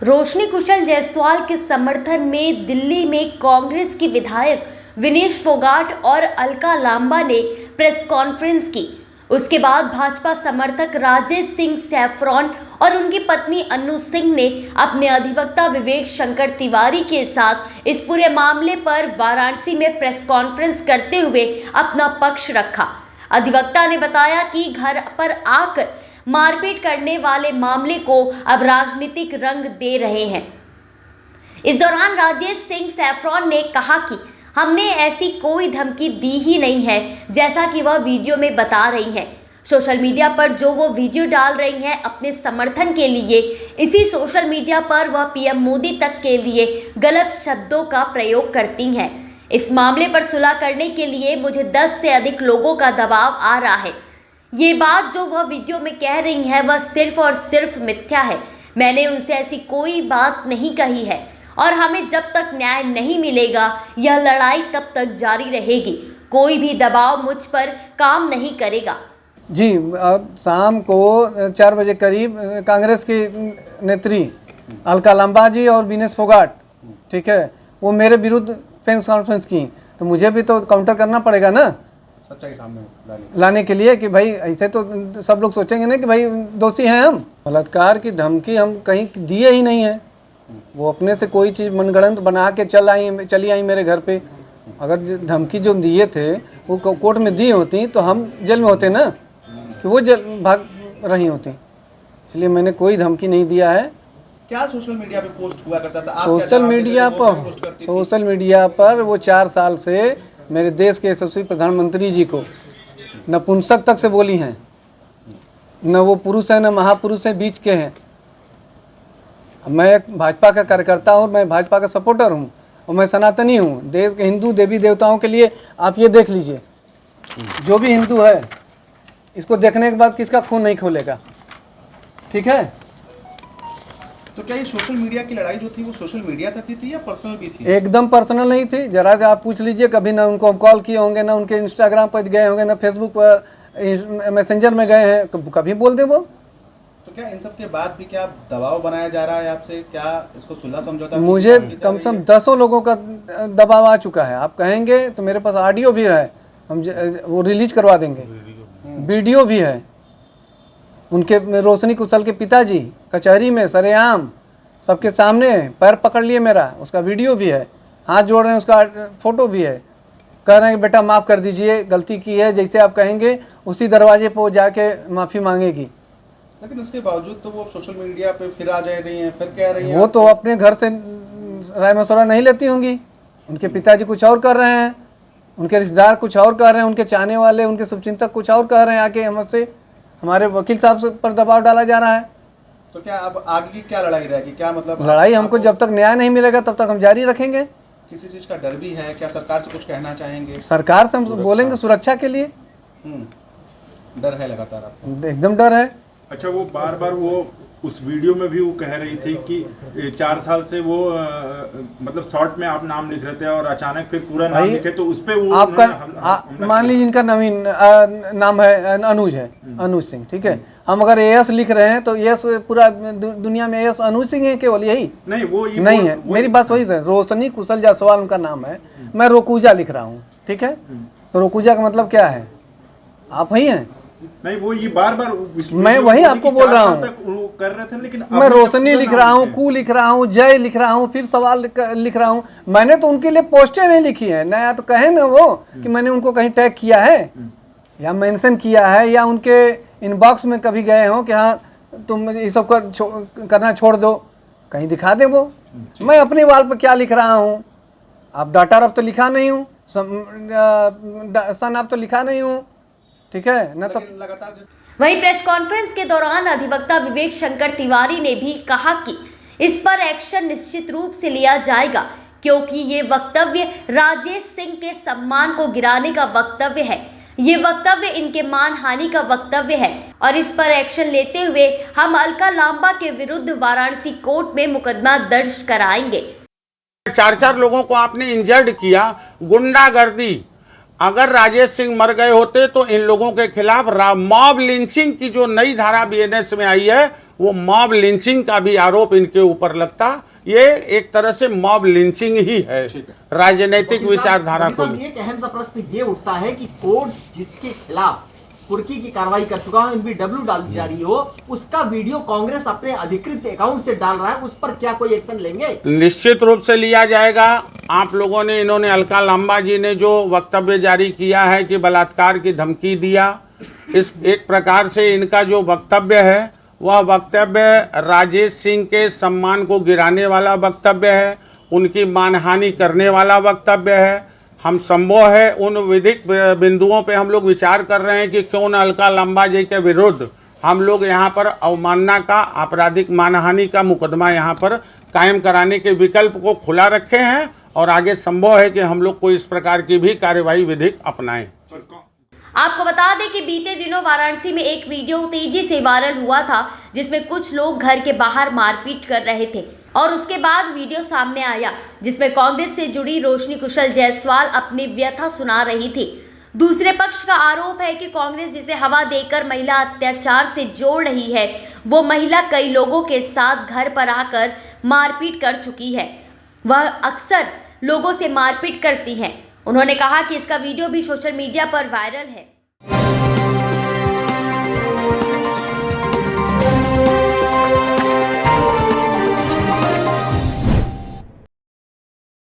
रोशनी कुशल जायसवाल के समर्थन में दिल्ली में कांग्रेस की विधायक विनेश फोगाट और अलका लांबा ने प्रेस कॉन्फ्रेंस की। उसके बाद भाजपा समर्थक राजेश सिंह सैफरॉन और उनकी पत्नी अनु सिंह ने अपने अधिवक्ता विवेक शंकर तिवारी के साथ इस पूरे मामले पर वाराणसी में प्रेस कॉन्फ्रेंस करते हुए अपना पक्ष रखा। अधिवक्ता ने बताया कि घर पर आकर मारपीट करने वाले मामले को अब राजनीतिक रंग दे रहे हैं। इस दौरान राजेश सिंह सैफरॉन ने कहा कि हमने ऐसी कोई धमकी दी ही नहीं है जैसा कि वह वीडियो में बता रही हैं। सोशल मीडिया पर जो वो वीडियो डाल रही हैं अपने समर्थन के लिए, इसी सोशल मीडिया पर वह पीएम मोदी तक के लिए गलत शब्दों का प्रयोग करती हैं। इस मामले पर सुलह करने के लिए मुझे 10 से अधिक लोगों का दबाव आ रहा है। ये बात जो वह वीडियो में कह रही है वह सिर्फ और सिर्फ मिथ्या है। मैंने उनसे ऐसी कोई बात नहीं कही है और हमें जब तक न्याय नहीं मिलेगा यह लड़ाई तब तक जारी रहेगी। कोई भी दबाव मुझ पर काम नहीं करेगा। जी, अब शाम को 4 बजे करीब कांग्रेस की नेत्री अलका लांबा जी और विनेश फोगाट, ठीक है, वो मेरे विरुद्ध प्रेस कॉन्फ्रेंस की, तो मुझे भी तो काउंटर करना पड़ेगा ना, सच्चाई सामने लाने के लिए कि भाई ऐसे तो सब लोग सोचेंगे ना कि भाई दोषी हैं हम। बलात्कार की धमकी हम कहीं दिए ही नहीं है। वो अपने से कोई चीज़ मनगढ़ंत बना के चली आई मेरे घर पे। अगर धमकी जो दिए थे वो कोर्ट में दी होती तो हम जेल में होते ना, कि वो जेल भाग रही होती। इसलिए मैंने कोई धमकी नहीं दिया है। क्या सोशल मीडिया पे पोस्ट हुआ करता था? आप सोशल मीडिया पर वो 4 साल से मेरे देश के यशस्वी प्रधानमंत्री जी को नपुंसक तक से बोली हैं। न वो पुरुष है न महापुरुष है, बीच के हैं। मैं एक भाजपा का कार्यकर्ता हूँ, मैं भाजपा का सपोर्टर हूँ और मैं सनातनी हूँ। देश के हिंदू देवी देवताओं के लिए आप ये देख लीजिए, जो भी हिंदू है इसको देखने के बाद किसका खून नहीं खोलेगा, ठीक है। तो क्या ये सोशल मीडिया की लड़ाई जो थी वो सोशल मीडिया तक ही थी या पर्सनल भी थी? एकदम पर्सनल नहीं थी। जरा से आप पूछ लीजिए, कभी ना उनको हम कॉल किए होंगे, ना उनके इंस्टाग्राम पर गए होंगे, ना फेसबुक पर मैसेंजर में गए हैं, कभी बोल दे वो। तो क्या इन सब के बाद भी क्या दबाव बनाया जा रहा है आपसे? क्या इसको सुलह समझौता? मुझे कम से कम 10 लोगों का दबाव आ चुका है। आप कहेंगे तो मेरे पास ऑडियो भी है, हम वो रिलीज करवा देंगे। वीडियो भी है। उनके रोशनी कुशल के पिताजी कचहरी में सरेआम सबके सामने पैर पकड़ लिए मेरा, उसका वीडियो भी है। हाथ जोड़ रहे हैं, उसका फोटो भी है। कह रहे हैं कि बेटा माफ़ कर दीजिए, गलती की है, जैसे आप कहेंगे उसी दरवाजे पर वो जाके माफ़ी मांगेगी। लेकिन उसके बावजूद तो वो सोशल मीडिया पे फिर आ जा रही हैं, फिर कह रही हैं। वो तो अपने घर से राय मशवरा नहीं लेती होंगी। उनके पिताजी कुछ और कर रहे हैं, उनके रिश्तेदार कुछ और कर रहे हैं, उनके चाहने वाले, उनके शुभचिंतक कुछ और कह रहे हैं। आके हमसे, हमारे वकील साहब पर दबाव डाला जा रहा है। तो क्या अब आगे की क्या लड़ाई रहेगी? क्या मतलब लड़ाई हमको जब तक न्याय नहीं मिलेगा तब तक हम जारी रखेंगे। किसी चीज़ का डर भी है क्या? सरकार से कुछ कहना चाहेंगे? सरकार से हम बोलेंगे सुरक्षा के लिए। डर है लगातार आपको? एकदम डर है। अच्छा, वो बार बार वो उस वीडियो में भी वो कह रही थी कि 4 साल से वो मतलब शॉर्ट में आप नाम लिख रहे थे और अचानक फिर पूरा नाम लिखे, तो उस पे वो आपका मान लीजिए इनका नवीन नाम है अनुज है, अनुज सिंह, ठीक है। हम अगर एएस लिख रहे हैं तो एएस पूरा दुनिया में एएस अनुज सिंह है केवल, यही नहीं, वो नहीं है। मेरी बात वही है, रोशनी कुशल जायसवाल उनका नाम है, मैं रोकूजा लिख रहा हूँ, ठीक है। तो रोकूजा का मतलब क्या है? आप वही हैं? नहीं, वो ये बार बार मैं वही आपको बोल रहा हूँ कर रहे थे, लेकिन मैं रोशनी लिख रहा हूँ, कू लिख रहा हूँ, जय लिख रहा हूँ, फिर सवाल लिख रहा हूँ। मैंने तो उनके लिए पोस्टर नहीं लिखी है ना, या तो कहे ना वो कि मैंने उनको कहीं टैग किया है या मेंशन किया है या उनके इनबॉक्स में कभी गए हो कि हाँ तुम ये सब करना छोड़ दो, कहीं दिखा दे वो। मैं अपनी वाल पर क्या लिख रहा हूँ? आप डाटा रब तो लिखा नहीं हूँ, सन आप तो लिखा नहीं हूँ, ठीक है ना। तो वहीं प्रेस कॉन्फ्रेंस के दौरान अधिवक्ता विवेक शंकर तिवारी ने भी कहा कि इस पर एक्शन निश्चित रूप से लिया जाएगा, क्योंकि ये वक्तव्य राजेश सिंह के सम्मान को गिराने का वक्तव्य है। ये वक्तव्य इनके मानहानि का वक्तव्य है और इस पर एक्शन लेते हुए हम अलका लांबा के विरुद्ध वाराणसी कोर्ट में मुकदमा दर्ज कराएंगे। 4 लोगों को आपने इंजर्ड किया, गुंडागर्दी। अगर राजेश सिंह मर गए होते तो इन लोगों के खिलाफ मॉब लिंचिंग की जो नई धारा बीएनएस में आई है वो मॉब लिंचिंग का भी आरोप इनके ऊपर लगता। ये एक तरह से मॉब लिंचिंग ही है राजनीतिक विचारधारा को। एक अहम सा प्रश्न ये उठता है कि कोर्ट जिसके खिलाफ कुर्की की कार्रवाई कर चुका है, एनबीडब्ल्यू डाल जा रही हो, उसका वीडियो कांग्रेस अपने अधिकृत अकाउंट से डाल रहा है, उस पर क्या कोई एक्शन लेंगे? निश्चित रूप से लिया जाएगा। आप लोगों ने, इन्होंने अलका लांबा जी ने जो वक्तव्य जारी किया है कि बलात्कार की धमकी दिया, इस एक प्रकार से इनका जो वक्तव्य है वह वक्तव्य राजेश सिंह के सम्मान को गिराने वाला वक्तव्य है, उनकी मानहानि करने वाला वक्तव्य है। हम संभव है उन विधिक बिंदुओं पे हम लोग विचार कर रहे हैं कि क्यों न अलका लांबा जी के विरुद्ध हम लोग यहाँ पर अवमानना का, आपराधिक मानहानि का मुकदमा यहाँ पर कायम कराने के विकल्प को खुला रखे हैं और आगे संभव है कि हम लोग कोई इस प्रकार की भी कार्यवाही विधिक अपनाएं। आपको बता दें कि बीते दिनों वाराणसी में एक वीडियो तेजी से वायरल हुआ था जिसमें कुछ लोग घर के बाहर मारपीट कर रहे थे और उसके बाद वीडियो सामने आया जिसमें कांग्रेस से जुड़ी रोशनी कुशल जायसवाल अपनी व्यथा सुना रही थी। दूसरे पक्ष का आरोप है कि कांग्रेस जिसे हवा देकर महिला अत्याचार से जोड़ रही है, वो महिला कई लोगों के साथ घर पर आकर मारपीट कर चुकी है। वह अक्सर लोगों से मारपीट करती है। उन्होंने कहा कि इसका वीडियो भी सोशल मीडिया पर वायरल है।